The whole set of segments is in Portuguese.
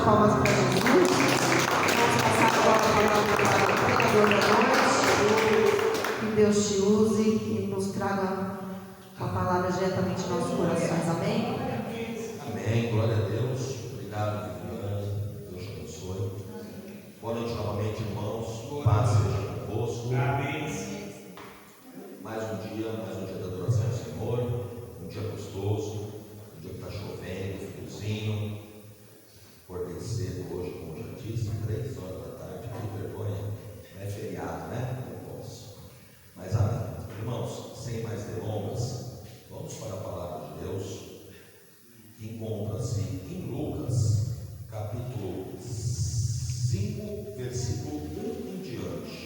palmas para Jesus. Vamos passar a palavra para o pregador da noite. Que Deus te use e nos traga a palavra diretamente aos nossos corações. Amém? Amém. Glória a Deus. Obrigado, Viviane. Deus te abençoe. Boa noite novamente, irmãos. Paz seja convosco. Amém. Mais um dia da adoração ao Senhor. Um dia gostoso. Um dia que está chovendo, friozinho. Acordei cedo hoje, como já disse, 3 horas da tarde. Que vergonha. Não é feriado, né? Não posso. Mas amém. Irmãos, sem mais delongas, vamos para a palavra de Deus, que encontra-se em Lucas, capítulo 5, versículo 1 em diante.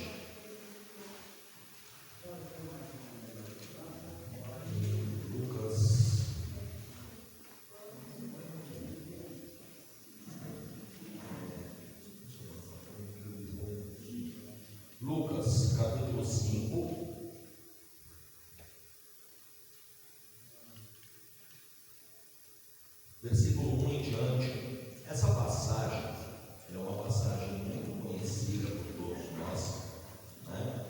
Lucas, capítulo 5, versículo 1 em diante. Essa passagem é uma passagem muito conhecida por todos nós, né?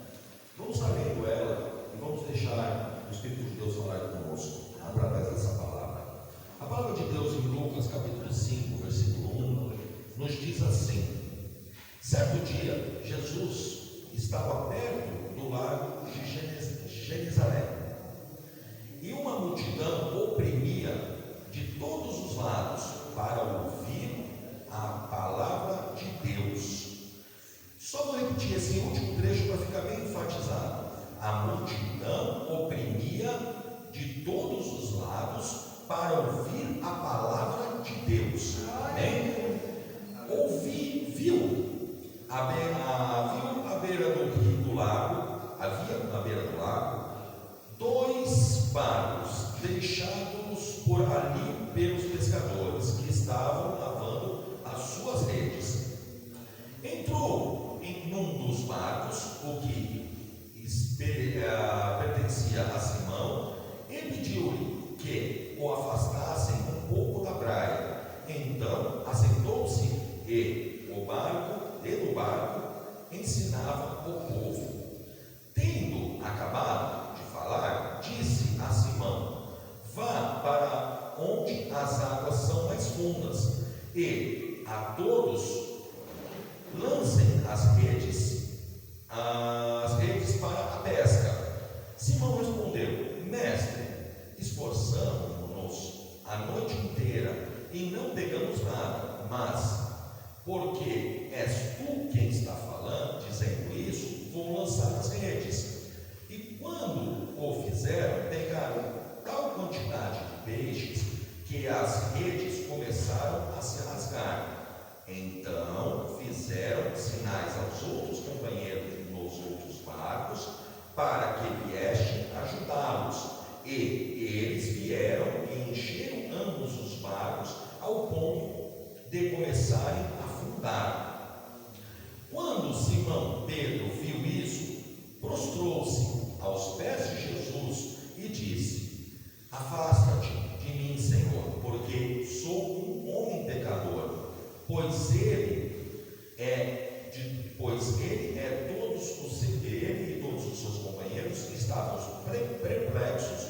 Vamos estar lendo ela e vamos deixar o Espírito de Deus falar conosco através dessa palavra. A palavra de Deus em Lucas, capítulo 5, versículo 1, nos diz assim: certo dia, Jesus estava perto do lago de Genezaré, e uma multidão oprimia de todos os lados para ouvir a palavra de Deus. Só vou repetir esse último trecho para ficar bem enfatizado. A multidão oprimia de todos os lados para ouvir a palavra de Deus. Amém? Havia na beira do lago 2 barcos deixados por ali pelos pescadores que estavam lavando as suas redes. Entrou em um dos barcos, o que pertencia a Simão, e pediu-lhe que o afastassem um pouco da praia. Então assentou-se e no barco ensinava o povo. Tendo acabado de falar, disse a Simão: vá para onde as águas são mais fundas, e a todos lancem as redes para a pesca. Simão respondeu: mestre, esforçamo-nos a noite inteira e não pegamos nada, mas porque és tu quem está falando, dizendo isso, vou lançar as redes. E quando o fizeram, pegaram tal quantidade de peixes que as redes começaram a se rasgar. Então fizeram sinais aos outros companheiros nos outros barcos para que viessem ajudá-los. E eles vieram e encheram ambos os barcos ao ponto de começarem a afundar. Quando Simão Pedro viu isso, prostrou-se aos pés de Jesus e disse: afasta-te de mim, Senhor, porque sou um homem pecador. Pois ele e todos os seus companheiros estavam perplexos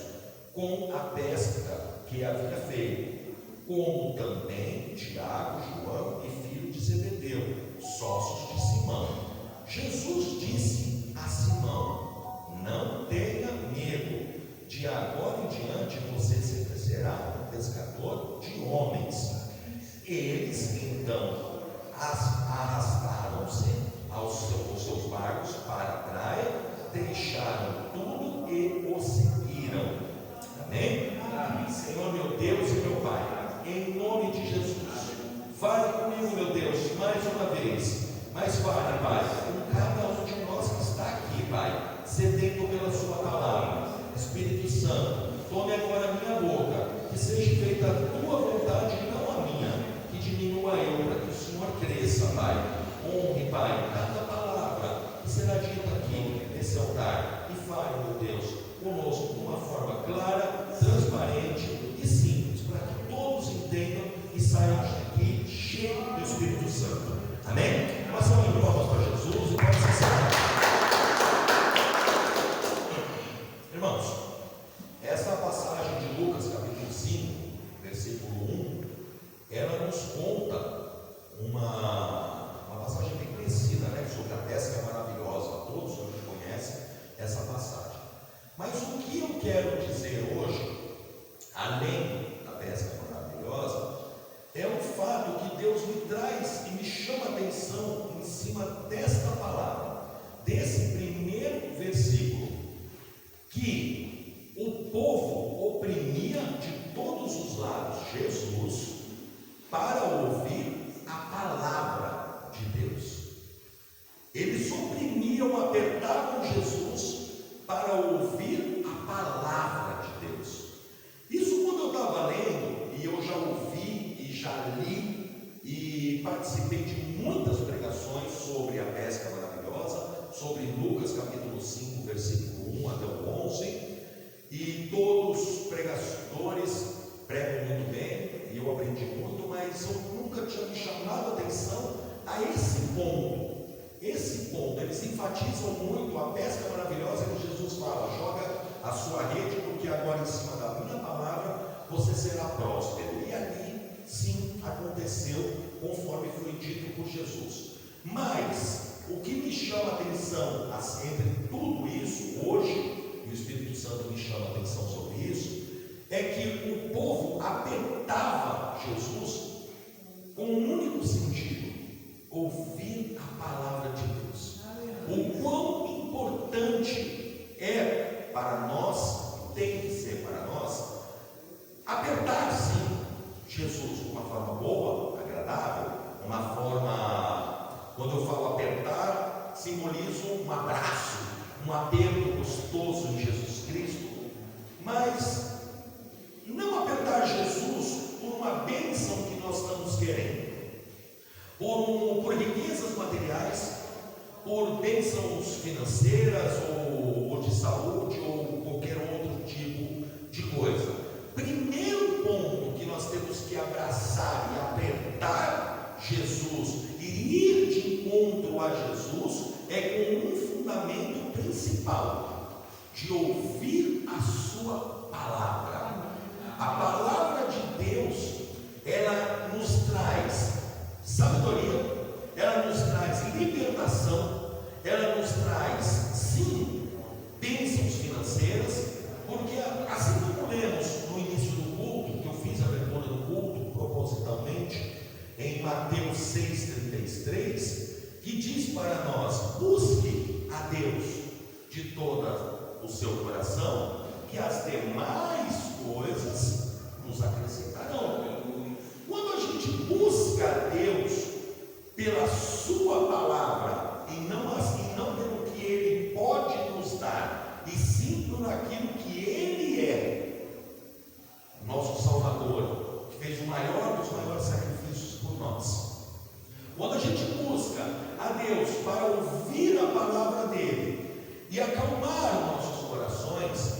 com a pesca que havia feito, como também Tiago, João e filho de Zebedeu, sócios de Simão. Jesus disse a Simão: não tenha medo, de agora em diante você será um pescador de homens. Eles então arrastaram-se aos seus barcos para a praia, deixaram tudo e o seguiram. Amém? Senhor meu Deus e meu Pai, em nome de Jesus, fale comigo, meu Deus, mais uma vez, mas fale, Pai, com cada um de nós que está aqui, Pai, sedento pela sua palavra. Espírito Santo, tome agora a minha boca, que seja feita a tua vontade e não a minha, que diminua eu, para que o Senhor cresça, Pai. Honre, Pai, cada palavra que será dita aqui nesse altar, e fale, meu Deus, conosco de uma forma clara, transparente e simples, para que todos entendam e saiam daqui cheios cheio do Espírito Santo. Amém? Nós vamos em palmas para Jesus e pode se sentar. Irmãos, essa passagem de Lucas capítulo 5, versículo 1, ela nos conta uma passagem bem conhecida, né? Sobre a pesca maravilhosa. Todos hoje conhecem essa passagem. Mas o que eu quero dizer hoje, além da pesca maravilhosa, é o fato que Deus me traz e me chama a atenção em cima desta palavra, desse primeiro versículo, que o povo oprimia de todos os lados Jesus para ouvir a palavra de Deus. Eles oprimiam, apertavam Jesus para ouvir a palavra de Deus. Isso quando eu estava lendo, e eu já ouvi e já li e participei de muitas pregações sobre a pesca maravilhosa, sobre Lucas capítulo 5, versículo 1 até o 11, e todos os pregadores pregam muito bem, e eu aprendi muito, mas eu nunca tinha me chamado a atenção a esse ponto. Esse ponto, eles enfatizam muito a pesca maravilhosa que Jesus fala: joga a sua rede, porque agora em cima da minha palavra você será próspero. E ali sim aconteceu conforme foi dito por Jesus. Mas o que me chama a atenção entre tudo isso hoje, e o Espírito Santo me chama a atenção sobre isso, é que o povo apertava Jesus com um único sentido: ouvir a palavra de Deus. O quão importante é para nós, tem que ser para nós, apertar sim Jesus de uma forma boa, agradável, uma forma, quando eu falo apertar, simbolizo um abraço, um aperto gostoso em Jesus Cristo, mas não apertar Jesus por uma bênção que nós estamos querendo, por riquezas materiais, por bênçãos financeiras ou de saúde ou qualquer outro tipo de coisa. Primeiro ponto que nós temos que abraçar e apertar Jesus e ir de encontro a Jesus é com um fundamento principal: de ouvir a sua palavra. A palavra de Deus, ela nos traz sabedoria, ela nos traz libertação, ela nos traz sim bênçãos financeiras, porque assim como lemos no início do culto, que eu fiz a abertura do culto propositalmente em Mateus 6,33, que diz para nós: busque a Deus de todo o seu coração, que as demais coisas nos acrescentarão. Quando a gente busca a Deus pela sua palavra e não pelo que Ele pode nos dar, e sim por aquilo que Ele é, nosso Salvador, que fez o maior dos maiores sacrifícios por nós. Quando a gente busca a Deus para ouvir a palavra dEle e acalmar nossos corações,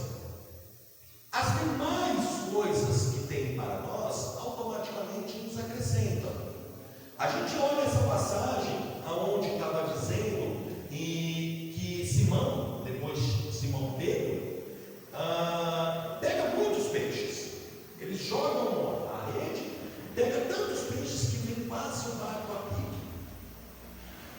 as demais coisas que tem para nós automaticamente nos acrescentam. A gente olha essa passagem aonde estava dizendo que Simão, depois Simão Pedro, pega muitos peixes. Eles jogam a rede, pega tantos peixes que vem quase um barco a pique.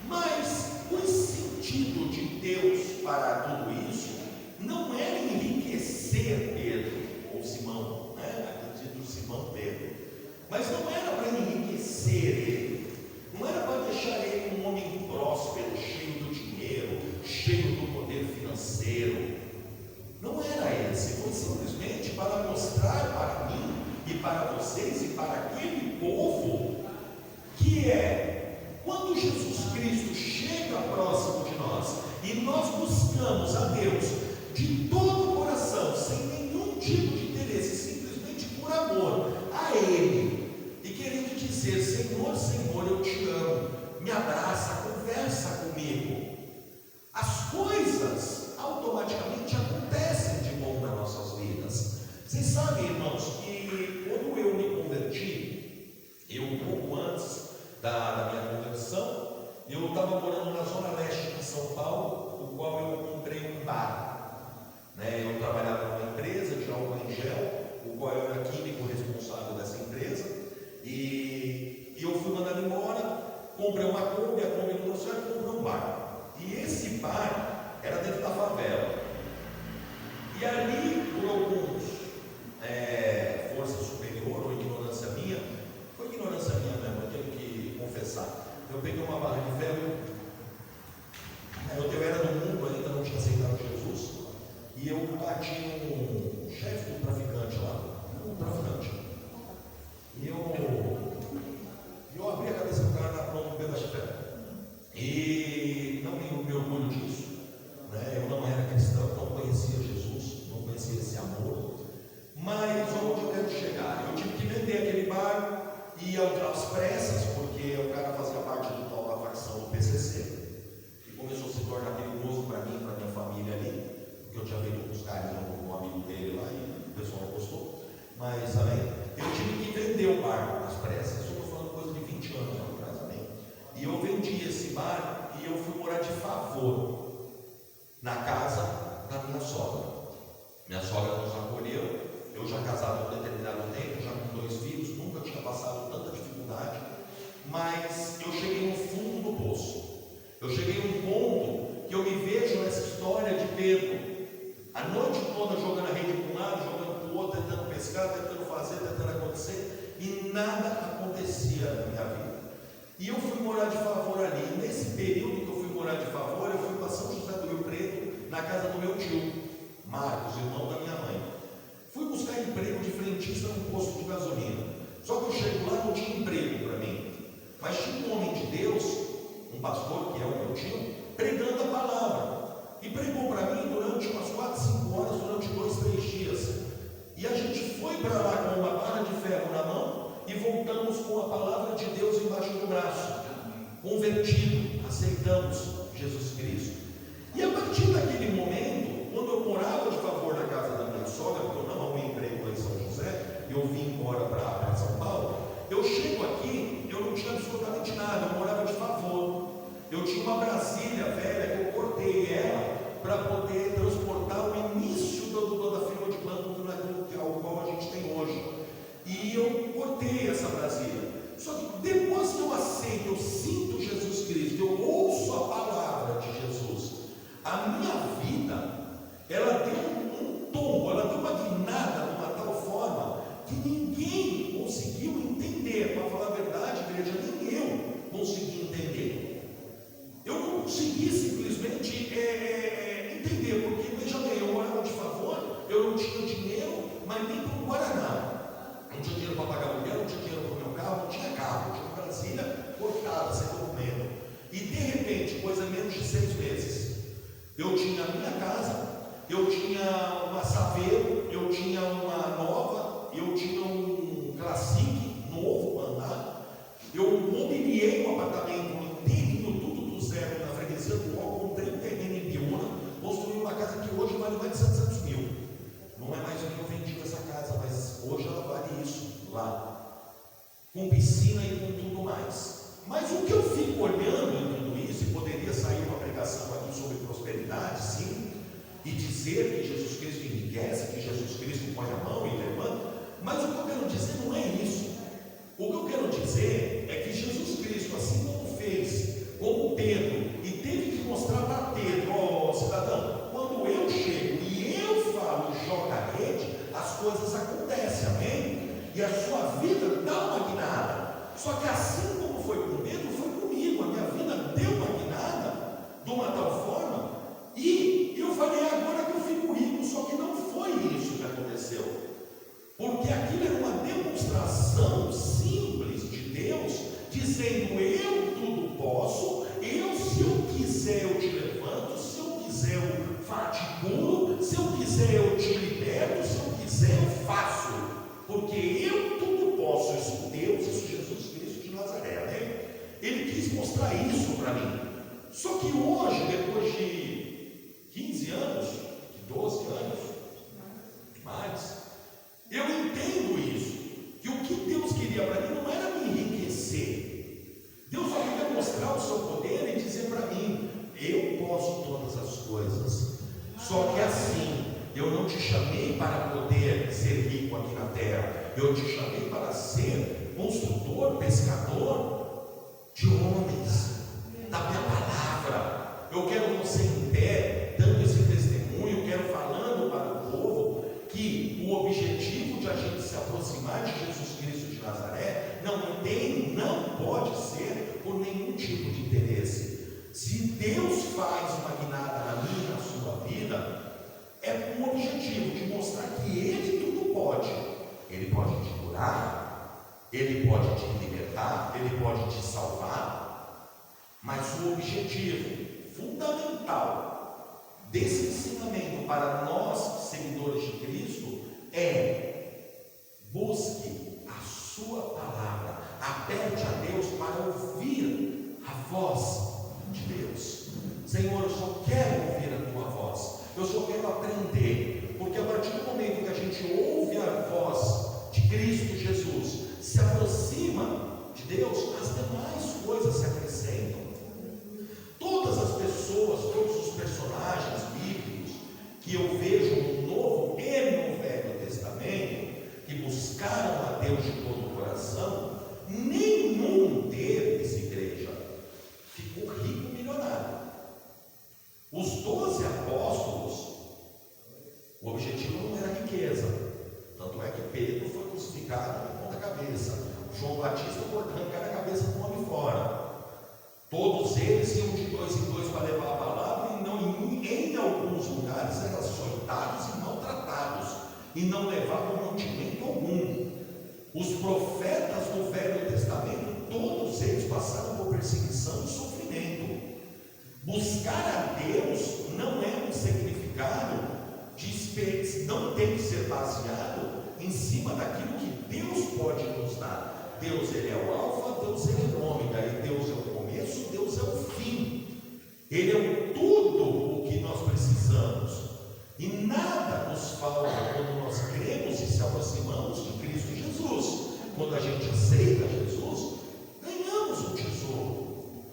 Mas o sentido de Deus para tudo isso não era enriquecer Pedro ou Simão, né? Acredito Simão Pedro, mas não era para enriquecer ele, não era para deixar ele um homem próspero, cheio do dinheiro, cheio do poder financeiro. Não era esse, foi simplesmente para mostrar para mim e para vocês e para aquele povo que quando Jesus Cristo chega próximo de nós e nós buscamos a Deus de todo o coração, sem nenhum tipo de interesse, simplesmente por amor a Ele, e querendo dizer: Senhor, Senhor, eu te amo, me abraça, conversa comigo, as coisas automaticamente acontecem de bom nas nossas vidas. Vocês sabem, irmãos, que quando eu me converti, eu um pouco antes da minha conversão, eu estava morando na zona leste de São Paulo, o qual eu comprei um bar. Eu trabalhava numa empresa de álcool em gel, o qual eu era químico responsável dessa empresa, e eu fui mandado embora, comprei uma Kombi, a Kombi não deu certo, comprei um bar. E esse bar era dentro da favela. E ali, por alguns força superior ou ignorância minha, foi ignorância minha mesmo, eu tenho que confessar. Eu peguei uma barra de ferro, eu era do mundo ainda, não tinha aceitado Jesus, e eu bati no chefe do traficante lá, um traficante. E eu abri a cabeça do cara na mão do pedaço de ferro. E não me orgulho disso. Eu não era cristão, não conhecia Jesus, não conhecia esse amor. Mas onde eu quero chegar? Eu tive que vender aquele bar e ia às pressas, porque o cara fazia parte do tal da facção do PCC. E começou a se tornar perigoso para mim, para minha família ali, porque eu tinha feito uns carinhos com um amigo dele lá e o pessoal não gostou. Mas, amém, eu tive que vender o bar às pressas. Eu estou falando coisa de 20 anos atrás, amém. E eu vendi esse bar e eu fui morar de favor na casa da minha sogra. Minha sogra nos acolheu. Eu já casado há um determinado tempo, já com 2 filhos, nunca tinha passado tanta dificuldade, mas eu cheguei no fundo do poço. Eu cheguei num ponto que eu me vejo nessa história de Pedro, a noite toda jogando a rede para um lado, jogando para o outro, tentando pescar, tentando fazer, tentando acontecer, e nada acontecia na minha vida. E eu fui morar de favor ali. E nesse período que eu fui morar de favor, eu fui para São José do Rio Preto, na casa do meu tio Marcos, irmão da minha mãe. Fui buscar emprego de frentista num posto de gasolina. Só que eu chego lá, não tinha emprego para mim. Mas tinha um homem de Deus, um pastor que é o meu tio, pregando a palavra. E pregou para mim durante umas 4, 5 horas, durante 2, 3 dias. E a gente foi para lá com uma barra de ferro na mão e voltamos com a palavra de Deus embaixo do braço. Convertido, aceitamos Jesus Cristo. E a partir daquele momento, quando eu morava de favor na casa da minha sogra, porque eu não arrumei emprego lá em São José, eu vim embora para São Paulo, eu chego aqui, eu não tinha absolutamente nada, eu morava de favor. Eu tinha uma Brasília velha que eu cortei ela para poder transportar o início da firma de plano ao qual a gente tem hoje. E eu cortei essa Brasília. Só que depois que eu aceito, eu sinto Jesus Cristo, eu ouço a palavra de Jesus, a minha vida, ela deu um tombo, ela deu uma guinada de uma tal forma que ninguém conseguiu entender. Para falar a verdade, igreja, nem eu consegui entender. Eu não consegui simplesmente entender, porque veja bem, eu morava de favor, eu não tinha dinheiro, mas nem para um Guaraná. Não tinha dinheiro para pagar aluguel, não tinha dinheiro para o meu carro, não tinha carro, tinha uma Brasília cortada, sem documento. E de repente, coisa menos de 6 meses, eu tinha a minha casa, eu tinha uma Saveiro, eu tinha uma Nova, eu tinha um Classic novo para andar, eu mobiliei um apartamento inteirinho, tudo do zero na freguesia do Ó, comprei um terreno em Biúna, construí uma casa que hoje vale mais de 700 mil. Não é mais o que eu vendi com essa casa, mas hoje ela vale isso lá, com piscina e com tudo mais. Mas o que eu fico olhando em tudo isso, e poderia sair uma pregação aqui sobre prosperidade, sim, e dizer que Jesus Cristo enriquece, que Jesus Cristo põe a mão e levanta, mas o que eu quero dizer não é isso. O que eu quero dizer é que Jesus Cristo, assim como fez com Pedro, e teve que mostrar para Pedro, ó cidadão, quando eu chego e eu falo joga a rede, as coisas acontecem, amém? E a sua vida dá uma guinada. Só que assim como foi com Pedro, foi comigo. A minha vida deu uma guinada de uma tal forma, e eu falei, agora que eu fico rico. Só que não foi isso que aconteceu, porque aquilo era uma demonstração simples de Deus, dizendo, eu tudo posso, se eu quiser eu te levanto, se eu quiser eu te curo, se eu quiser eu te liberto, se eu quiser eu faço, porque eu tudo posso. Isso Deus, isso Jesus Cristo de Nazaré, né? Ele quis mostrar isso para mim. Só que hoje, depois de 15 anos, de 12 anos, mais, eu entendo isso, que o que Deus queria para mim não era me enriquecer, não te chamei para poder ser rico aqui na terra. Eu te chamei para ser construtor, pescador de homens, da minha palavra. Eu quero você em pé, dando esse testemunho. Eu quero falando para o povo que o objetivo de a gente se aproximar de Jesus Cristo de Nazaré não pode ser por nenhum tipo de interesse. Se Deus faz uma guinada na minha e na sua vida, é com o objetivo de mostrar que Ele tudo pode. Ele pode te curar, Ele pode te libertar, Ele pode te salvar. Mas o objetivo fundamental desse ensinamento para nós, seguidores de Cristo, é: busque a sua palavra, aperte a Deus para ouvir a voz de Deus. Senhor, eu só quero ouvir a tua voz, eu só quero aprender, porque a partir do momento que a gente ouve a voz de Cristo Jesus, se aproxima de Deus, as demais coisas se acrescentam. Todas as pessoas, todos os personagens bíblicos que eu vejo no Novo e no Velho Testamento, que buscaram a Deus de todo o coração, nenhum deles, igreja, ficou rico milionário. Os 12 apóstolos, o objetivo não era riqueza. Tanto é que Pedro foi crucificado de ponta cabeça, João Batista cortando a cabeça do homem fora. Todos eles iam de 2 em 2 para levar a palavra, e em alguns lugares eram açoitados e maltratados, e não levavam mantimento algum. Os profetas do Velho Testamento, todos eles passaram por perseguição e sofrimento. Buscar a Deus não é um significado não tem que ser baseado em cima daquilo que Deus pode nos dar. Deus, Ele é o alfa, Deus, Ele é o ômega, e Deus é o começo, Deus é o fim. Ele é o tudo o que nós precisamos, e nada nos falta quando nós cremos e se aproximamos de Cristo Jesus. Quando a gente aceita Jesus, ganhamos um tesouro,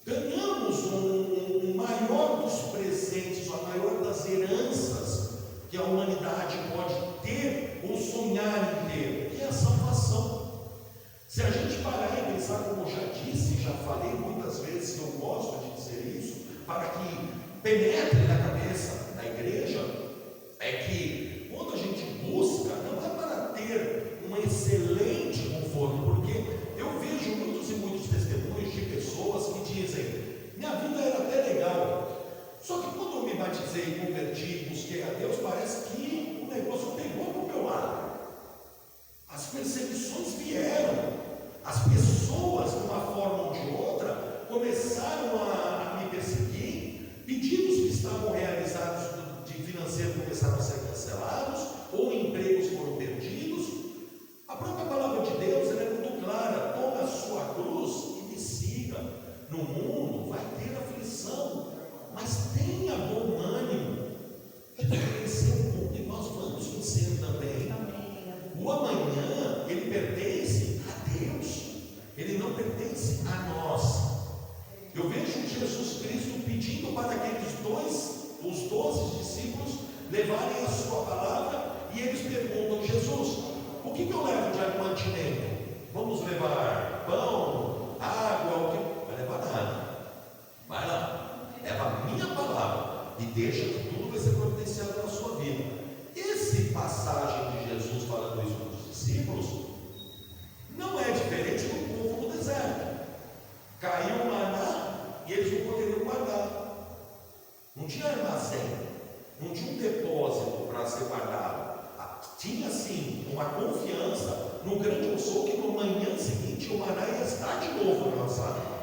ganhamos um maior dos presentes, a maior das heranças que a humanidade pode ter ou sonhar em ter, que é a salvação. Se a gente parar e pensar, como eu já disse, já falei muitas vezes que eu gosto de dizer isso, para que penetre na cabeça da igreja, é que quando a gente busca, não é para ter um excelente conforto, porque eu vejo muitos e muitos testemunhos de pessoas que dizem: minha vida era até legal, só que quando eu me batizei, converti, busquei a Deus, parece que o negócio pegou para o meu lado. As perseguições vieram, as pessoas, de uma forma ou de outra, começaram a me perseguir, pedidos que estavam realizados de financeiro começaram a ser cancelados, ou empregos foram perdidos. A própria palavra de Deus, ela é muito clara: toma a sua cruz e me siga. No mundo vai ter aflição, mas tenha bom ânimo. Jesus venceu o mundo e nós vamos vencer também. O amanhã, ele pertence a Deus, ele não pertence a nós. Eu vejo Jesus Cristo pedindo para aqueles os 12 discípulos, levarem a sua palavra, e eles perguntam: Jesus, o que eu levo de mantimento? Vamos levar pão, água, o que? Vai levar nada. Vai lá, leva a minha palavra e deixa que tudo vai ser providenciado na sua vida. Essa passagem de Jesus falando isso para os discípulos não é diferente do povo no deserto. Caiu o maná e eles não poderiam guardar. Não tinha armazém, não tinha um depósito para ser guardado. Tinha sim uma confiança no grande eu sou, que no manhã seguinte o maná ia estar de novo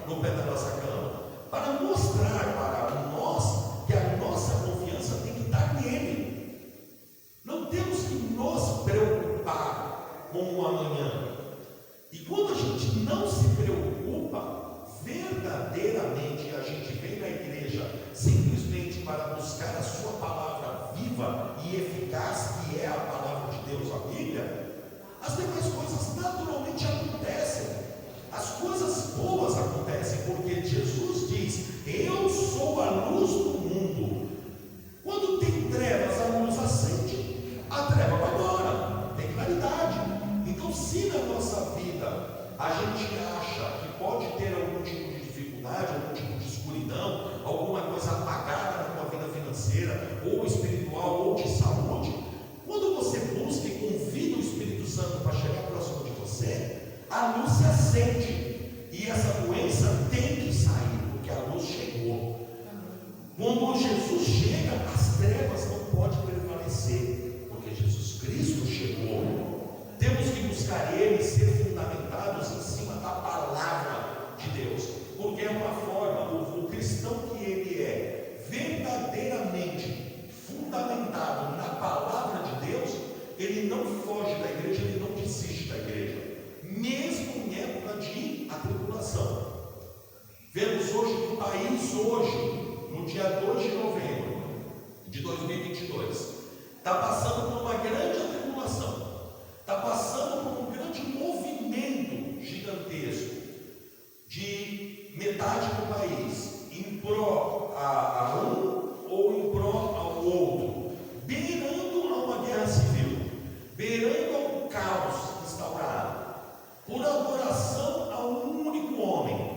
no pé da nossa cama, para mostrar para nós que a nossa confiança tem que estar nele. Não temos que nos preocupar com o amanhã. E quando a gente não se preocupa verdadeiramente, a gente vem na igreja simplesmente para buscar a sua palavra viva e eficaz, que é a palavra de Deus, a Bíblia, as demais coisas naturalmente acontecem. As coisas boas acontecem, porque Jesus diz: eu sou alguma coisa apagada na tua vida financeira, ou espiritual, ou de saúde, quando você busca e convida o Espírito Santo para chegar próximo de você, a luz se acende, e essa doença tem que sair, porque a luz chegou. Quando Jesus chega, as trevas não podem prevalecer, porque Jesus Cristo chegou. Temos que buscar Ele, ser fundamentados em cima da palavra de Deus, porque é uma forma, o cristão que ele é verdadeiramente fundamentado na palavra de Deus, ele não foge da igreja, ele não desiste da igreja, mesmo em época de atribulação. Vemos hoje que o país no dia 2 de novembro de 2022, está passando por uma grande atribulação, está passando por um grande movimento gigantesco de metade do país em pró a um ou em pró ao outro, beirando a uma guerra civil, beirando ao caos instaurado, por adoração a um único homem.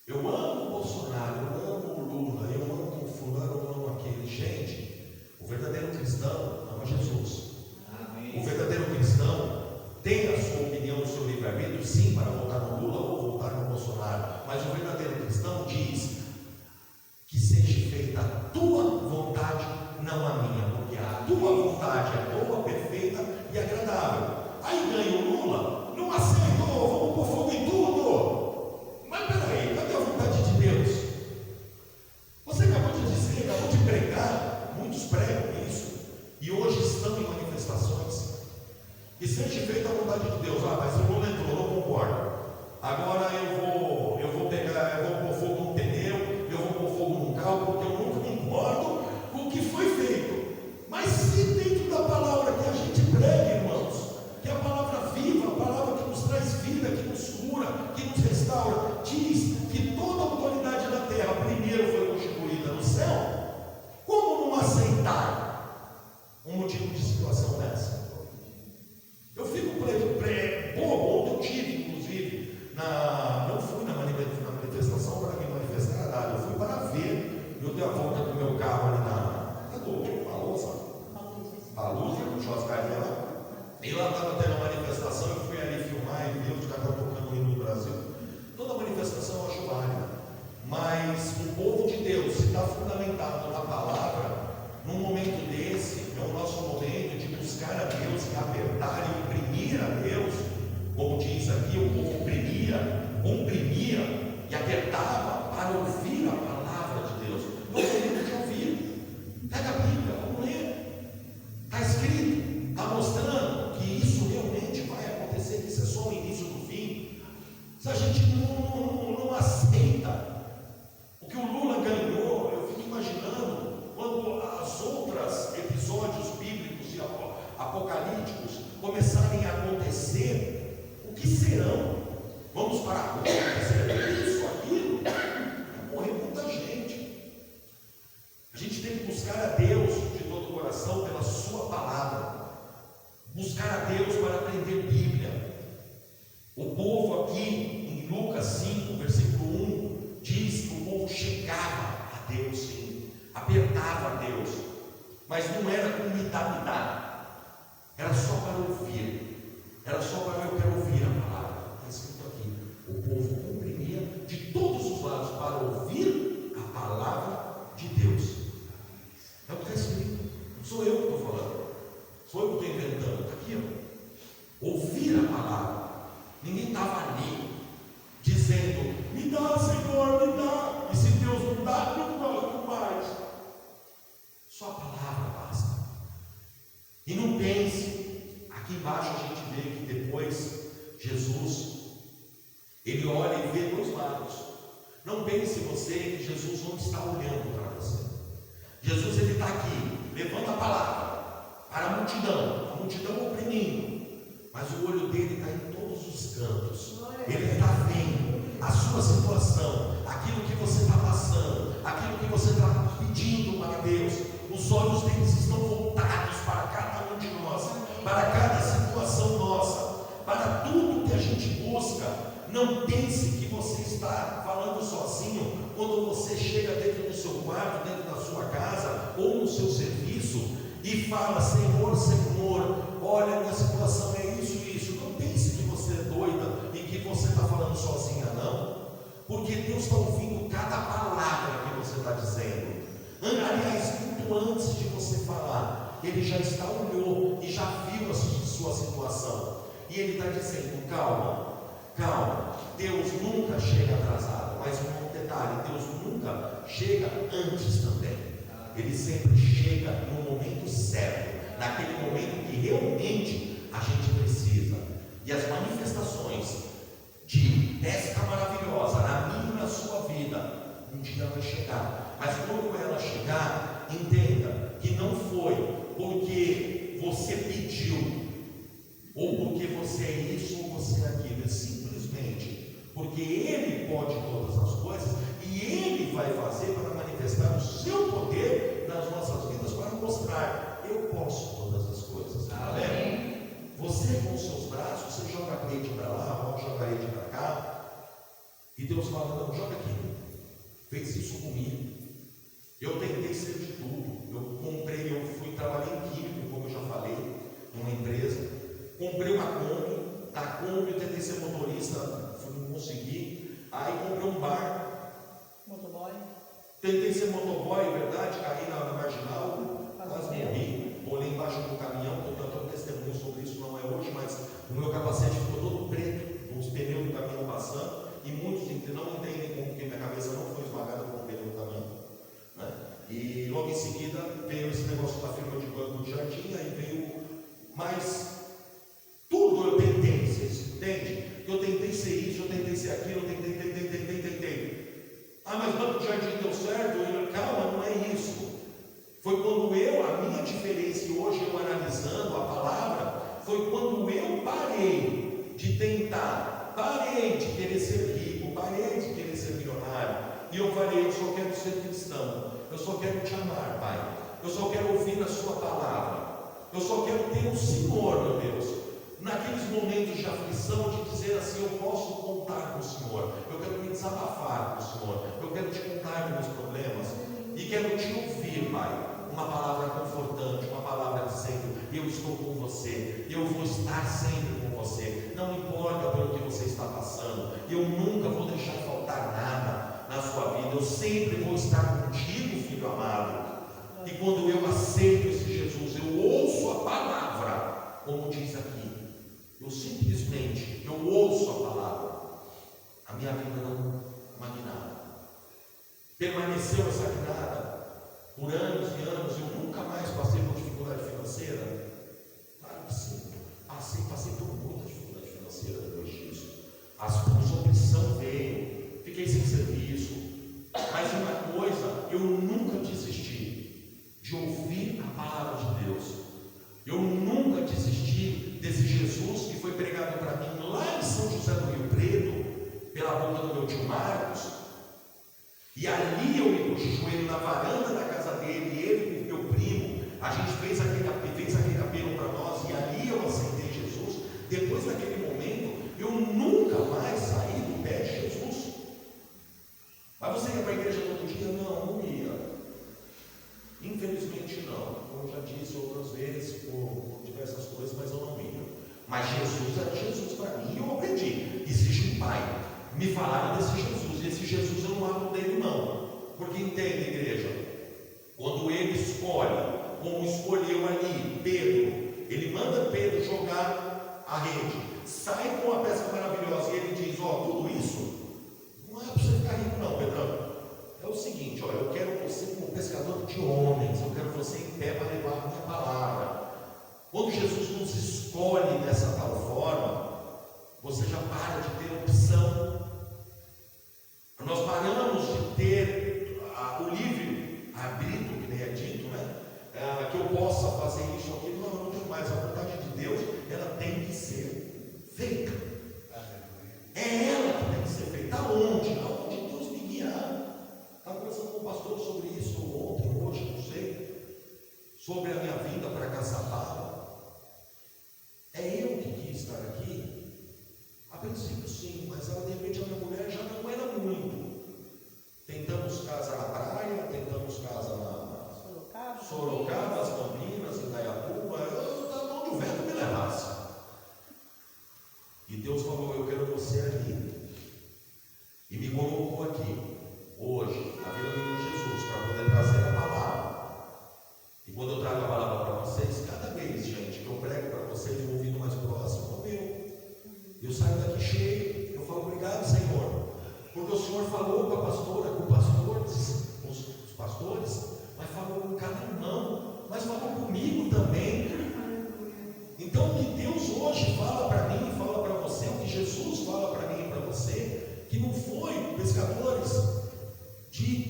Eu amo o Bolsonaro, eu amo o Lula, eu amo o fulano, eu amo aquele. Gente, o verdadeiro cristão ama Jesus. Amém. O verdadeiro cristão tem a sua opinião, o seu livre-arbítrio, sim, para votar no Lula ou votar no Bolsonaro, mas o verdadeiro cristão diz que seja feita a tua vontade, não a minha, porque a tua vontade é boa, perfeita e agradável. Aí ganha o Lula, não aceitou, vamos pôr fogo em tudo. Mas peraí, cadê a vontade de Deus? Você acabou de dizer, acabou de pregar, muitos pregam isso, e hoje estão em manifestações, que seja feita a vontade de Deus. Ah, mas o Lula entrou, não concordo. Agora eu vou pegar, eu vou pôr fogo no pneu, eu vou pôr fogo no carro, porque eu não concordo com o que foi feito. Mas se dentro da palavra que a gente prega, irmãos, que é a palavra viva, a palavra que nos traz vida, que nos cura, que nos restaura, diz que toda a autoridade da terra primeiro foi constituída no céu, como não aceitar um motivo de situação dessa? Eu fico bobo. Ontem eu tive, inclusive, não fui na manifestação para me manifestar nada, eu fui para ver. Eu dei a volta com o meu carro ali na Palusa, com o churrascaria lá. E lá estava tendo uma manifestação, eu fui ali filmar e ver os caras tocando hino no Brasil. Toda manifestação eu acho válida, mas o povo de Deus, se está fundamentado na palavra, num momento desse, é o nosso momento de buscar a Deus e apertar e oprimir a Deus, como diz aqui, o povo comprimia e apertava para ouvir a palavra de Deus. É o momento de ouvir. Pega a Bíblia, vamos ler. Está escrito, está mostrando que isso realmente vai acontecer, que isso é só o início do fim. Se a gente não aceita o que o Lula ganhou, eu fico imaginando quando as outras episódios bíblicos e apocalípticos começarem a acontecer, o que serão? Vamos para a rua, isso, aquilo, vai morrer muita gente. A gente tem que buscar a Deus de todo o coração pela sua palavra, buscar a Deus para aprender Bíblia. O povo aqui em Lucas 5, versículo 1, diz que o povo chegava a Deus, sim, apertava a Deus, mas não era com me-dá, era só para ouvir, era só para eu quero ouvir a palavra. Está escrito aqui, o povo comprimia de todos os lados para ouvir a palavra de Deus. É o que está escrito, não sou eu que estou falando, sou eu que estou inventando, está aqui, ó. Ouvir a palavra. Ninguém estava ali dizendo, me dá, Senhor, me dá, e se Deus não dá, não coloco mais. Só a palavra basta. E não pense, aqui embaixo a gente vê que depois Jesus, ele olha e vê dois lados. Não pense você que Jesus não está olhando para você. Jesus, ele está aqui, levanta a palavra para a multidão oprimindo, mas o olho dele está em todos os cantos. Ele está vendo a sua situação, aquilo que você está passando, aquilo que você está pedindo para Deus. Os olhos deles estão voltados para cada um de nós, para cada situação nossa, para tudo que a gente busca Não pense que você está falando sozinho quando você chega dentro do seu quarto, dentro da sua casa ou no seu serviço e fala: Senhor, Senhor, olha, minha situação é isso e isso. Não pense que você é doida e que você está falando sozinha, não, porque Deus está ouvindo cada palavra que você está dizendo. Aliás, muito antes de você falar, Ele já está olhou e já viu a sua situação, e Ele está dizendo: calma, calma. Deus nunca chega atrasado, mas um detalhe: Deus nunca chega antes também. Ele sempre chega no momento certo, naquele momento que realmente a gente precisa. E as manifestações de pesca maravilhosa na minha e na sua vida um dia vai chegar. Mas quando ela chegar, entenda que não foi porque você pediu, ou porque você é isso ou você é aquilo, é simplesmente porque Ele pode todas as coisas e Ele vai fazer para manifestar o seu poder nas nossas vidas, para mostrar: eu posso todas as coisas. Amém? Você com os seus braços, você joga a rede para lá, joga a rede para cá, e Deus fala: não, joga aqui. Fez isso comigo. Eu tentei ser de tudo. Eu trabalhei em químico, como eu já falei, numa empresa. Comprei uma Kombi. Na Kombi eu tentei ser motorista, não consegui. Aí comprei um bar. Motoboy. Tentei ser motoboy, verdade, caí na marginal, quase morri. Olhei embaixo do caminhão, portanto, um testemunho sobre isso não é hoje, mas o meu capacete ficou todo preto, os pneus do caminhão passando, e muitos não entendem como que minha cabeça não foi esmagada com o pneu do caminhão, né? E logo em seguida veio esse negócio da firma de banco de jardim, aí veio mais tudo. Eu tentei, vocês entendem? Eu tentei ser isso, eu tentei ser aquilo, eu tentei. Ah, mas banco de jardim deu certo? Calma, não é isso. Foi quando a minha diferença, e hoje eu analisando a palavra, foi quando eu parei de tentar, parei de querer ser rico, parei de querer ser milionário, e eu falei: eu só quero ser cristão, eu só quero te amar, Pai, eu só quero ouvir a sua palavra, eu só quero ter o Senhor, meu Deus. Naqueles momentos de aflição, de dizer assim: eu posso contar com o Senhor, eu quero me desabafar com o Senhor, eu quero te contar dos meus problemas, e quero te ouvir, Pai. Uma palavra confortante, uma palavra dizendo: eu estou com você, eu vou estar sempre com você, não importa pelo que você está passando, eu nunca vou deixar faltar nada na sua vida, eu sempre vou estar contigo, filho amado. E quando eu aceito esse Jesus, eu ouço a palavra, como diz aqui, eu simplesmente, eu ouço a palavra, a minha vida não magnada, permaneceu essa guinada por anos e anos. Eu nunca mais passei por dificuldade financeira. Claro que sim, passei por muita dificuldade financeira depois disso. A opção veio, fiquei sem serviço, mas uma coisa, eu nunca desisti de ouvir a palavra de Deus. Eu nunca desisti desse Jesus que foi pregado para mim lá em São José do Rio Preto, pela boca do meu tio Marcos. E ali eu me pus de joelho na varanda da casa dele, e ele com meu primo, a gente fez aquele apelo para nós, e ali eu aceitei Jesus. Depois daquele momento, eu nunca mais saí do pé de Jesus. Mas você ia para a igreja todo dia? Não ia. Infelizmente não. Como eu já disse outras vezes, por diversas coisas, mas eu não ia. Mas Jesus era Jesus para mim, e eu aprendi. Existe um Pai. Me falaram desse Jesus, e esse Jesus eu não abro dele mão, porque entende, igreja, quando ele escolhe, como escolheu ali Pedro, ele manda Pedro jogar a rede, sai com a pesca maravilhosa, e ele diz: tudo isso não é para você ficar rico não, Pedrão, é o seguinte, eu quero você como pescador de homens, eu quero você em pé para levar a minha palavra. Quando Jesus nos escolhe dessa tal forma, você já para de ter opção. Nós paramos de ter o livre-arbítrio, que nem é dito, né? Que eu possa fazer isso ou aquilo. Não tenho mais. A vontade de Deus, ela tem que ser feita. É ela que tem que ser feita. Aonde? Aonde Deus me guiar. Estava conversando com o pastor sobre isso ontem, hoje, não sei. Sobre a minha vinda para Caçapava. É eu que quis estar aqui? A princípio, sim. sim, mas ela, de repente, a minha mulher já não era muito. Tentamos casa na praia, tentamos casa na Sorocaba, as Campinas, Indaiatuba, eu estava onde o vento me levasse. E Deus falou: eu quero você ali. E me colocou aqui, hoje, na vida do menino Jesus, para poder trazer a palavra. E quando eu trago a palavra para vocês, cada vez, gente, que eu prego para vocês, um ouvido mais próximo ao meu, eu saio daqui cheio. Eu falo: obrigado, Senhor, porque o Senhor falou com a pastora, com os pastores, mas falou com cada irmão, mas falou comigo também. Então, o que Deus hoje fala para mim, fala para você, o que Jesus fala para mim e para você, que não foi pescadores de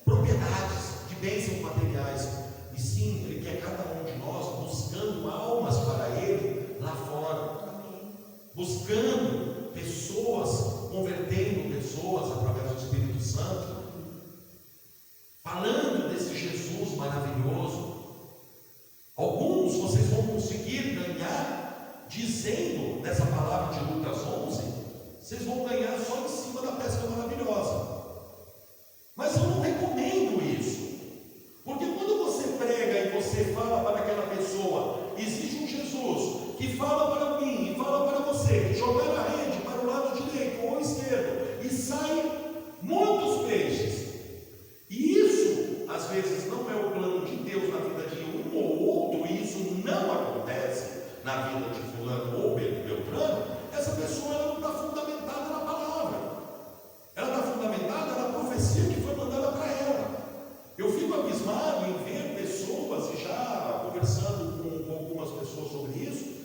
propriedades, de bênçãos materiais, e sim, Ele quer cada um de nós buscando almas para Ele lá fora, buscando pessoas, convertendo pessoas através do Espírito Santo, falando desse Jesus maravilhoso. Alguns vocês vão conseguir ganhar dizendo nessa palavra de Lucas 11, vocês vão ganhar só em cima da pesca maravilhosa. Mas eu não recomendo isso, porque quando você prega e você fala para aquela pessoa, existe um Jesus que fala para mim e fala para você jogar a rede para o lado direito ou esquerdo, e saem muitos peixes. E isso, às vezes, não é o plano de Deus na vida de um ou outro, e isso não acontece na vida de fulano ou beltrano. Essa pessoa, ela não está fundamentada na palavra, ela está fundamentada na profecia que foi mandada para ela. Eu fico abismado em ver pessoas, e já conversando com algumas pessoas sobre isso,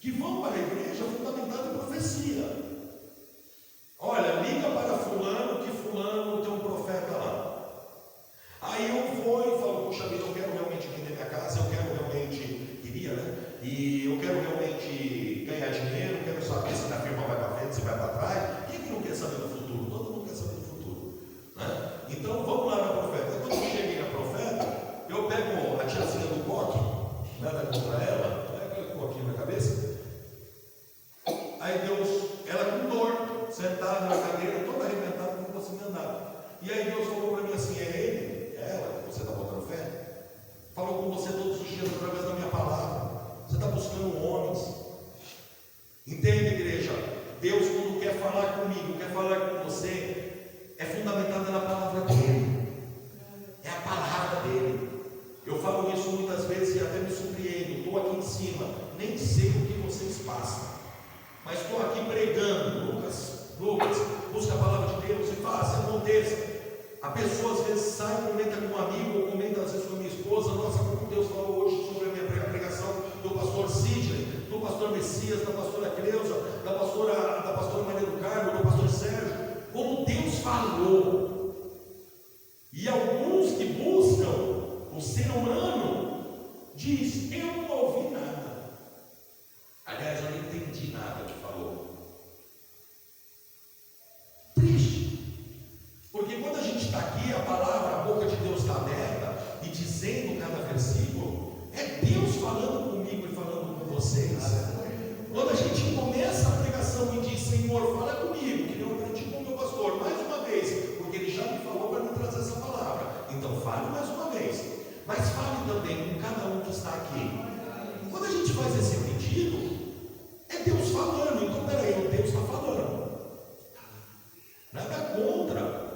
que vão para a igreja fundamentada em profecia. Olha, liga para fulano, que fulano tem um profeta lá. Aí eu vou e falo: puxa vida, eu quero realmente vender minha casa, eu quero realmente, queria, né? E eu quero realmente ganhar dinheiro, quero saber se a firma vai para frente, se vai para trás. Quem que não quer saber do futuro? Todo mundo quer saber do futuro, né? Então vamos lá na profeta. Quando eu cheguei na profeta, eu pego a tiazinha do coque, nada contra ela, pega o coquinho na cabeça. Aí Deus, ela com dor, sentada na cadeira, toda arrebentada, não conseguia andar. E aí Deus falou para mim assim: é ele, é ela que você está botando fé? Falou com você todos os dias através da minha palavra. Você está buscando homens. Entende, igreja? Deus, quando quer falar comigo, quer falar com você, é fundamentado na palavra dele. É a palavra dele. Eu falo isso muitas vezes e até me surpreendo. Estou aqui em cima, nem sei o que vocês passam, mas estou aqui pregando. Lucas, busca a palavra de Deus e faça, aconteça. A pessoa às vezes sai, comenta com um amigo, ou comenta às vezes com a minha esposa: nossa, como Deus falou hoje sobre a minha pregação do pastor Sidney, do pastor Messias, da pastora Cleusa, da pastora Maria do Carmo, do pastor Sérgio. Como Deus falou. E alguns que buscam o ser humano diz: eu não ouvi nada. Aliás, eu não entendi nada que falou. Triste. Porque quando a gente está aqui, a palavra, a boca de Deus está aberta e dizendo cada versículo, é Deus falando comigo e falando com vocês. Quando a gente começa a pregação e diz: Senhor, fala comigo, que eu aprendi com o meu pastor, mais uma vez, porque ele já me falou para me trazer essa palavra. Então fale mais uma vez, mas fale também com cada um que está aqui. Quando a gente faz esse pedido, é Deus falando. Então peraí, Deus está falando. Nada contra.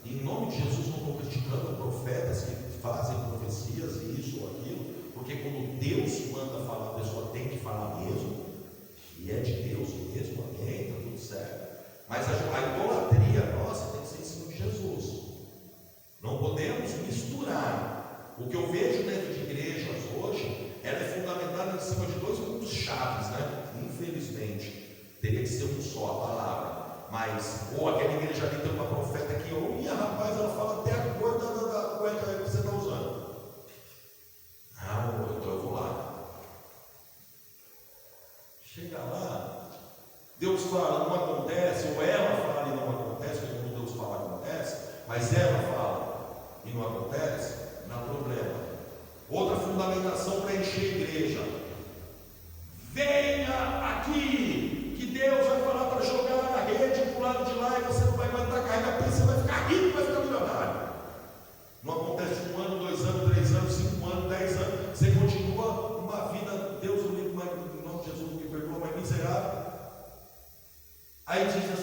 Em nome de Jesus, não estou criticando profetas que fazem profecias e isso ou aquilo, porque quando Deus manda falar, a pessoa tem que falar mesmo, e é de Deus mesmo, amém, está tudo certo. Mas a idolatria nossa tem que ser em cima de Jesus. Não podemos misturar. O que eu vejo dentro de igrejas hoje, ela é fundamentada em cima de dois pontos chaves, né? Infelizmente, teria que ser um só, a palavra. Mas, ou aquela igreja ali tem uma profeta que ouve, rapaz, ela fala até a cor da cueca que você está usando. Ah, então eu vou lá. Chega lá, Deus fala, não acontece, ou ela fala e não acontece, porque quando Deus fala acontece, mas ela fala e não acontece, não há problema. Outra fundamentação para encher a igreja: venha aqui, que Deus vai falar para jogar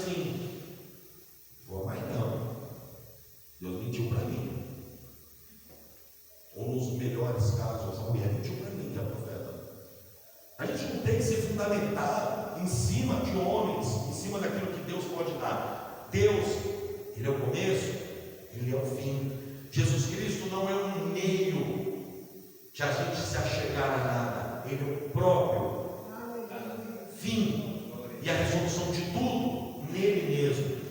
assim: vou mais não, Deus mentiu para mim. Ou nos melhores casos, a mulher mentiu para mim, que é a profeta. A gente não tem que se fundamentar em cima de homens, em cima daquilo que Deus pode dar. Deus, Ele é o começo, Ele é o fim. Jesus Cristo não é um meio de a gente se achegar a nada. Ele é o próprio fim e a resolução de tudo nele mesmo.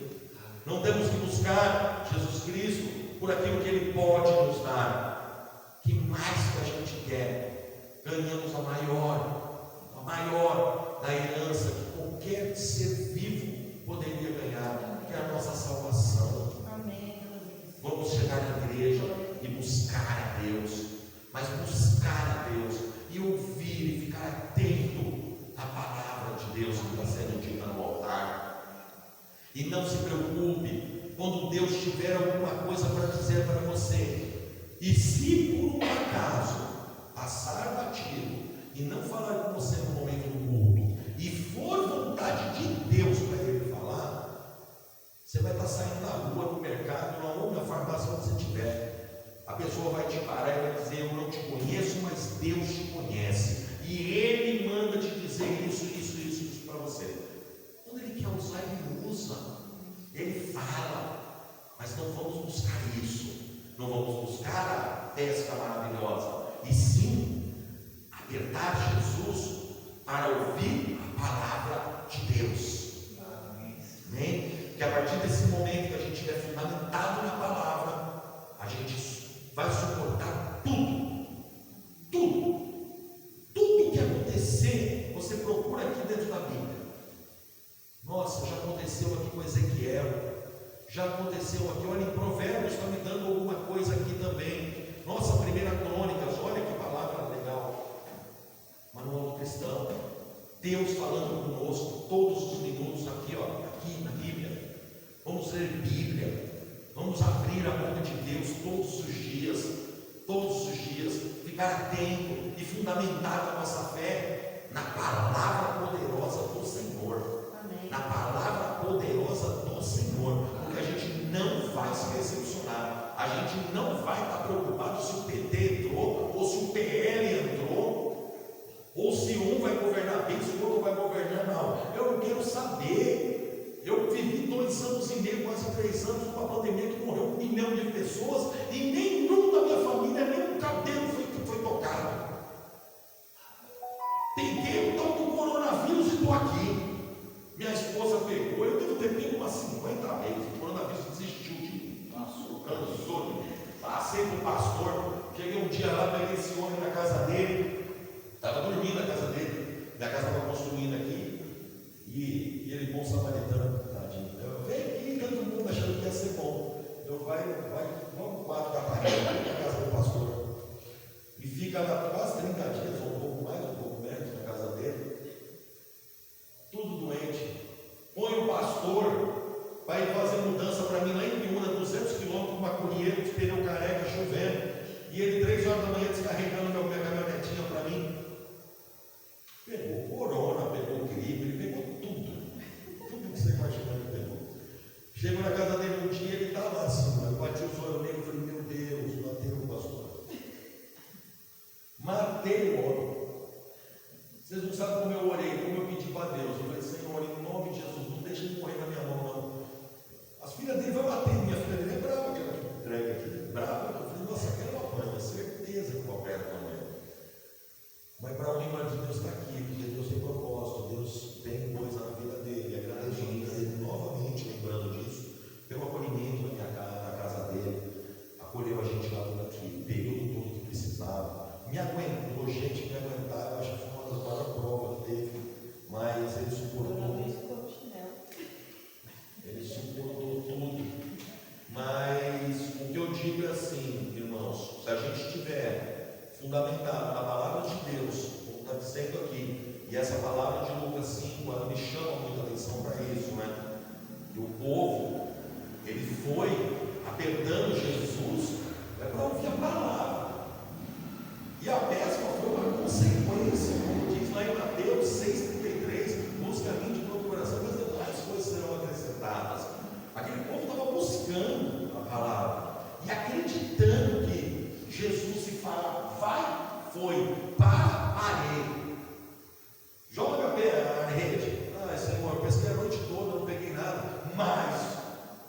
Não temos que buscar Jesus Cristo por aquilo que Ele pode nos dar. Que mais que a gente quer? Ganhamos a maior da herança que qualquer ser vivo poderia ganhar, que é a nossa salvação. Amém. Vamos chegar na igreja e buscar a Deus, mas buscar a Deus e ouvir e ficar atento à palavra de Deus que está sendo dita no altar. E não se preocupe quando Deus tiver alguma coisa para dizer para você. E se por um acaso passar batido e não falar com você no momento do culto, e for vontade de Deus para Ele falar, você vai estar saindo na rua, no mercado, na farmácia, onde você estiver. A pessoa vai te parar e vai dizer: eu não te conheço, mas Deus te conhece. E Ele manda te dizer isso para você. Quando Ele quer usar, Ele usa. Ele fala. Mas não vamos buscar isso. Não vamos buscar a pesca maravilhosa. E sim, apertar Jesus para ouvir a palavra de Deus. Amém? Que a partir desse momento que a gente estiver fundamentado na palavra, a gente vai suportar tudo que acontecer. Você procura aqui dentro da Bíblia. Nossa, já aconteceu aqui com Ezequiel, já aconteceu aqui, olha, em Provérbios está me dando alguma coisa aqui também. Nossa, 1 Crônicas, olha que palavra legal. Manual do cristão, Deus falando conosco todos os minutos aqui, aqui na Bíblia. Vamos ler Bíblia, vamos abrir a boca de Deus todos os dias, ficar atento e fundamentar a nossa fé na palavra poderosa do Senhor. Amém. Na palavra poderosa do Senhor, porque a gente não vai se decepcionar, a gente não vai estar preocupado se o PT entrou, ou se o PL entrou, ou se um vai governar bem, se o outro vai governar mal. Eu não quero saber. Eu vivi 2 anos e meio, quase 3 anos, com a pandemia que morreu 1 milhão de pessoas, e nenhum da minha família, nem um cabelo foi tocado. Peguei o tal do coronavírus e estou aqui. Minha esposa pegou, eu devo ter pego umas 50 vezes. O coronavírus desistiu de mim. Cansou de mim. Passei para o pastor. Cheguei um dia lá, peguei esse homem na casa dele. Estava dormindo na casa dele. Minha casa estava construindo aqui. E ele, bom samaritano, tadinho. Eu venho aqui, todo mundo achando que ia ser bom. Eu vai no quarto da parede, na casa do pastor. E fica lá quase 30 dias, ou um pouco mais, um pouco menos, na casa dele. Tudo doente. Põe o pastor para ir fazer mudança para mim lá em Piúna, 200 quilômetros, uma colheira, de pneu careca, chovendo. E ele 3 horas da manhã descarregando minha caminhonetinha para mim. Pegou corona, pegou gripe, ele pegou tudo que você imagina ele pegou. Chego na casa dele um dia, ele estava assim, eu bati os olhos nele e falei: meu Deus, matei o pastor. Matei o homem. Vocês não sabem como eu orei, como eu pedi para Deus. Eu falei: Senhor, em nome de Jesus, não deixa ele morrer na minha mão, não. As filhas dele vão bater, minha filha dele é brava, que ela entrega aqui, brava. Eu falei: nossa, aquela é uma coisa, certeza que eu opero com ele. Mas para honra de Deus está aqui, porque Deus tem propósito, Deus tem coisa na vida dele, agradecendo a ele novamente, lembrando disso, pelo acolhimento na casa dele, acolheu a gente lá daqui, período todo que precisava, me aguentou, gente me aguentar, eu acho que foi uma das maiores provas que teve, mas ele suportou. Ele suportou tudo. Mas o que eu digo é assim, irmãos, se a gente estiver fundamentado na palavra de Deus, como está dizendo aqui, e essa palavra de Lucas 5, ela me chama muita atenção para isso, né? E o povo, ele foi apertando Jesus para ouvir a palavra, e a pesca foi uma consequência, como diz lá em Mateus 6,33, busca a mim de todo o coração, mas demais coisas serão acrescentadas. foi para a rede. Joga a rede. Ai, Senhor, pesquei a noite toda, não peguei nada. Mas,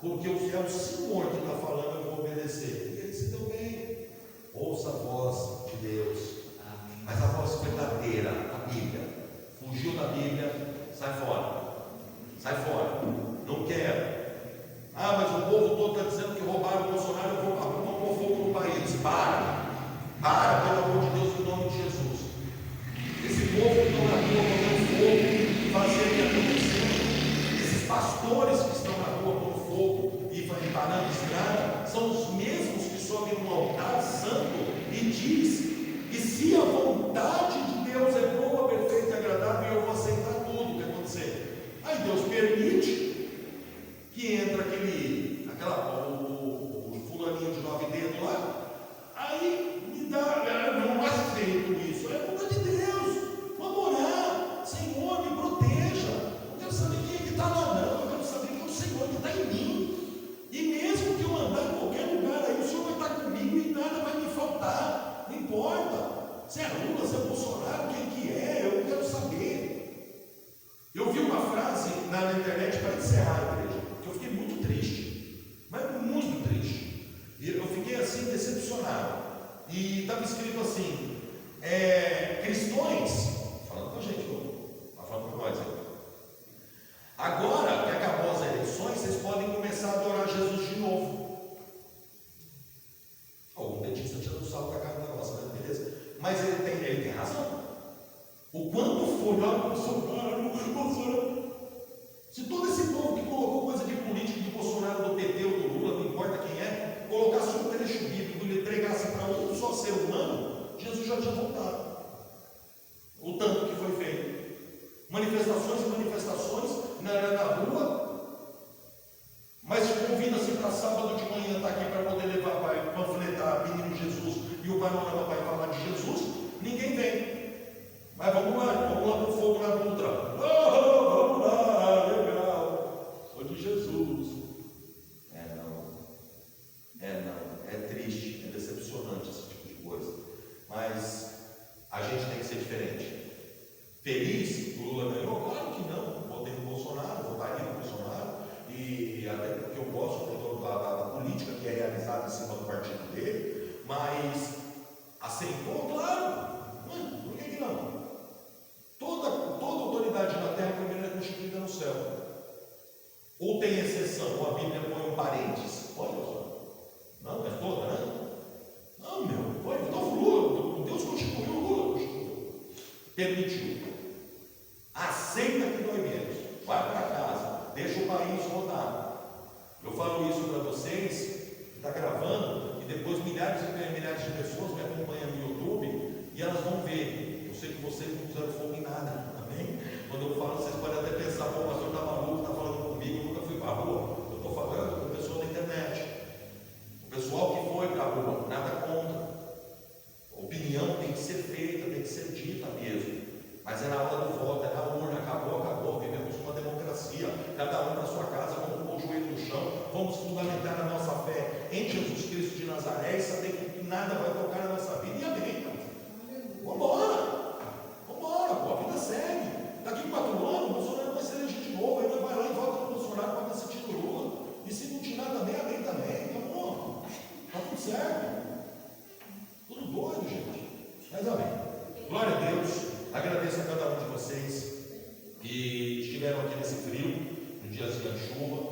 porque é o Senhor que está falando, eu vou obedecer. E ele se deu bem. Ouça a voz de Deus. Amém. Mas a voz verdadeira, a Bíblia. Fugiu da Bíblia, sai fora. Sai fora. Não quero. Ah, mas o povo todo está dizendo que roubaram o Bolsonaro, eu vou pôr fogo no país. Para, pelo amor de Deus, em nome de Jesus. Esse povo que estão na rua botando fogo, fazendo o que está acontecendo, esses pastores que estão na rua pondo fogo e parando a estrada, são os mesmos que sobem no altar santo e diz que se a vontade de Deus é boa, perfeita e agradável, eu vou aceitar tudo o que acontecer. Aí Deus permite que entra o fulaninho de 9 dedos lá, aí me dá, eu não aceito isso, é culpa de Deus. Vamos orar, Senhor, me proteja. Eu quero saber quem é que está lá, não, eu quero saber que é o Senhor que está em mim. E mesmo que eu andar em qualquer lugar aí, o Senhor vai estar comigo e nada vai me faltar, não importa. Se é Lula, se é Bolsonaro, quem que é, eu quero saber. Eu vi uma frase na internet para encerrar a igreja, que eu fiquei muito triste, mas muito triste. E eu fiquei assim decepcionado. E estava escrito assim: cristões, falando com a gente, está falando com nós aí. Agora que acabou as eleições, vocês podem começar a adorar Jesus de novo. Algum dentista tirando o sal da cara da nossa, né? Beleza? Mas ele tem razão. O quanto for lá no Bolsonaro, se todo esse povo que colocou coisa de político do Bolsonaro, do PT ou do Lula, não importa quem é, colocasse um trecho bíblico e pregasse para um só ser humano, Jesus já tinha voltado. O tanto que foi feito. Manifestações e manifestações na rua, mas convida-se para sábado de manhã estar aqui para poder levar, para panfletar menino Jesus e o panorama vai falar de Jesus, ninguém vem. Mas vamos lá pro fogo na Dutra. Vamos lá, legal. Sou de Jesus. É triste, é decepcionante esse tipo de coisa. Mas a gente tem que ser diferente. Feliz, o Lula ganhou? Claro que não. Votei no Bolsonaro, votaria no Bolsonaro. E até porque eu gosto da política que é realizada em cima do partido dele. Mas aceitou? Claro. Por que não? Toda autoridade na terra primeiro é constituída no céu. Ou tem exceção, ou a Bíblia põe um parênteses. Olha só. Não, é toda, né? Não, foi. Então o Lula, Deus constituiu, o Lula constituiu. Permitiu. Aceita que dói menos. Vai para casa. Deixa o país rodar. Eu falo isso para vocês, que está gravando, e depois milhares e milhares de pessoas me acompanham no YouTube, e elas vão ver. Eu sei que vocês não puseram fogo em nada, amém? Quando eu falo, vocês podem até pensar, pô, o pastor está maluco, está falando comigo, eu nunca fui para a rua. Eu estou falando com o pessoal da internet. O pessoal que foi para a rua, nada contra. A opinião tem que ser feita, tem que ser dita mesmo. Mas é na hora do voto, é na urna, acabou, vivemos uma democracia, cada um na sua casa, vamos pôr o joelho no chão, vamos fundamentar a nossa fé em Jesus Cristo de Nazaré e saber que nada vai tocar na nossa vida, e amém. Vambora, pô, a vida segue. Daqui 4 anos, o Bolsonaro vai ser elegido de novo, ainda vai lá e volta no Bolsonaro para decidir do Lula, e se não tirar também, amém também, tá bom, tá tudo certo, tudo doido, gente, mas amém. Glória a Deus. Agradeço a cada um de vocês que estiveram aqui nesse frio, no diazinho de chuva.